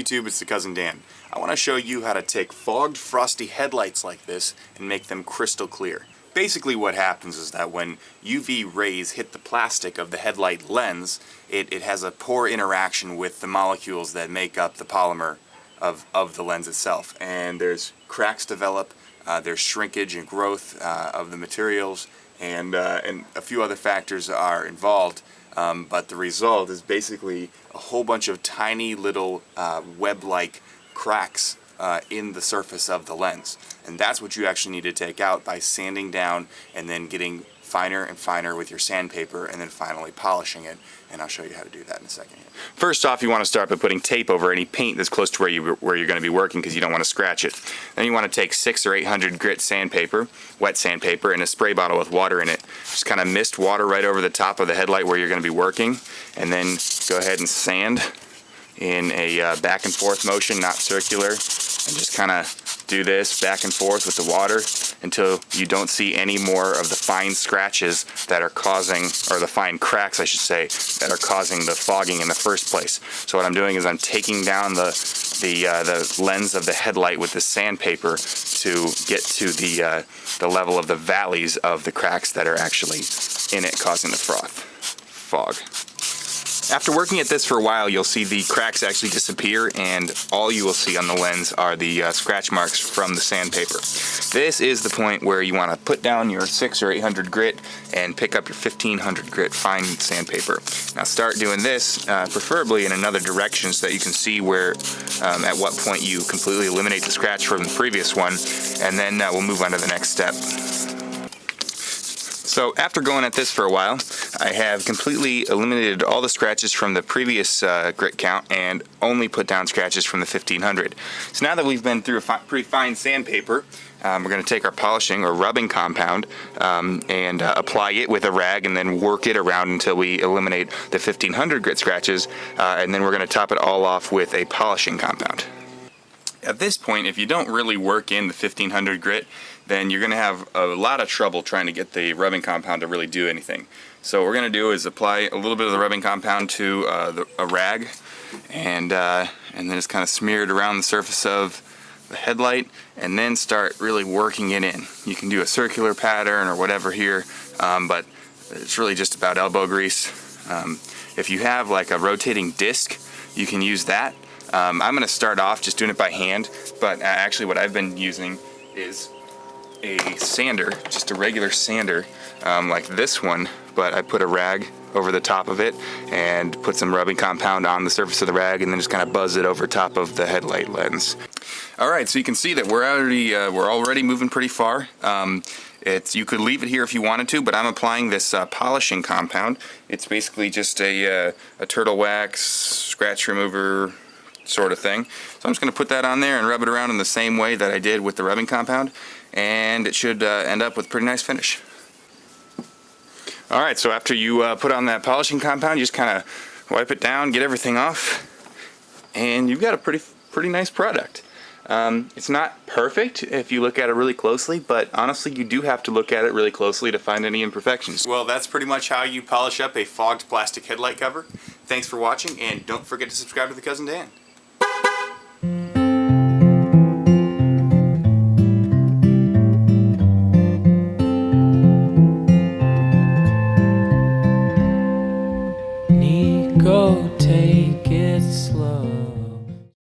YouTube, it's the Cousin Dan. I want to show you how to take fogged, frosty headlights like this and make them crystal clear. Basically what happens is that when UV rays hit the plastic of the headlight lens, it has a poor interaction with the molecules that make up the polymer of the lens itself. And there's cracks develop, there's shrinkage and growth of the materials, and a few other factors are involved. But the result is basically a whole bunch of tiny little web-like cracks in the surface of the lens. And that's what you actually need to take out by sanding down and then getting finer and finer with your sandpaper and then finally polishing it. And I'll show you how to do that in a second. First off, you want to start by putting tape over any paint that's close to where you're going to be working, because you don't want to scratch it. Then you want to take 600 or 800 grit sandpaper, wet sandpaper, and a spray bottle with water in it. Just kind of mist water right over the top of the headlight where you're going to be working, and then go ahead and sand in a back and forth motion, not circular, and just kind of do this back and forth with the water until you don't see any more of the fine scratches that are causing, or the fine cracks I should say, that are causing the fogging in the first place. So what I'm doing is I'm taking down the lens of the headlight with the sandpaper to get to the level of the valleys of the cracks that are actually in it causing the fog. After working at this for a while, you'll see the cracks actually disappear, and all you will see on the lens are the scratch marks from the sandpaper. This is the point where you want to put down your 600 or 800 grit and pick up your 1500 grit fine sandpaper. Now start doing this, preferably in another direction, so that you can see where, at what point you completely eliminate the scratch from the previous one, and then we'll move on to the next step. So after going at this for a while, I have completely eliminated all the scratches from the previous grit count and only put down scratches from the 1500. So now that we've been through a pretty fine sandpaper, we're going to take our polishing or rubbing compound and apply it with a rag and then work it around until we eliminate the 1500 grit scratches, and then we're going to top it all off with a polishing compound. At this point, if you don't really work in the 1500 grit, then you're going to have a lot of trouble trying to get the rubbing compound to really do anything. So what we're going to do is apply a little bit of the rubbing compound to a rag, and then just kind of smear it around the surface of the headlight, and then start really working it in. You can do a circular pattern or whatever here, but it's really just about elbow grease. If you have like a rotating disc, you can use that. I'm going to start off just doing it by hand, but actually what I've been using is a sander, just a regular sander, like this one, but I put a rag over the top of it and put some rubbing compound on the surface of the rag, and then just kind of buzz it over top of the headlight lens. Alright, so you can see that we're already moving pretty far. You could leave it here if you wanted to, but I'm applying this polishing compound. It's basically just a turtle wax scratch remover sort of thing. So I'm just going to put that on there and rub it around in the same way that I did with the rubbing compound, and it should end up with a pretty nice finish. Alright, so after you put on that polishing compound, you just kind of wipe it down, get everything off, and you've got a pretty nice product. It's not perfect if you look at it really closely, but honestly you do have to look at it really closely to find any imperfections. Well, that's pretty much how you polish up a fogged plastic headlight cover. Thanks for watching, and don't forget to subscribe to The Cousin Dan. Go take it slow.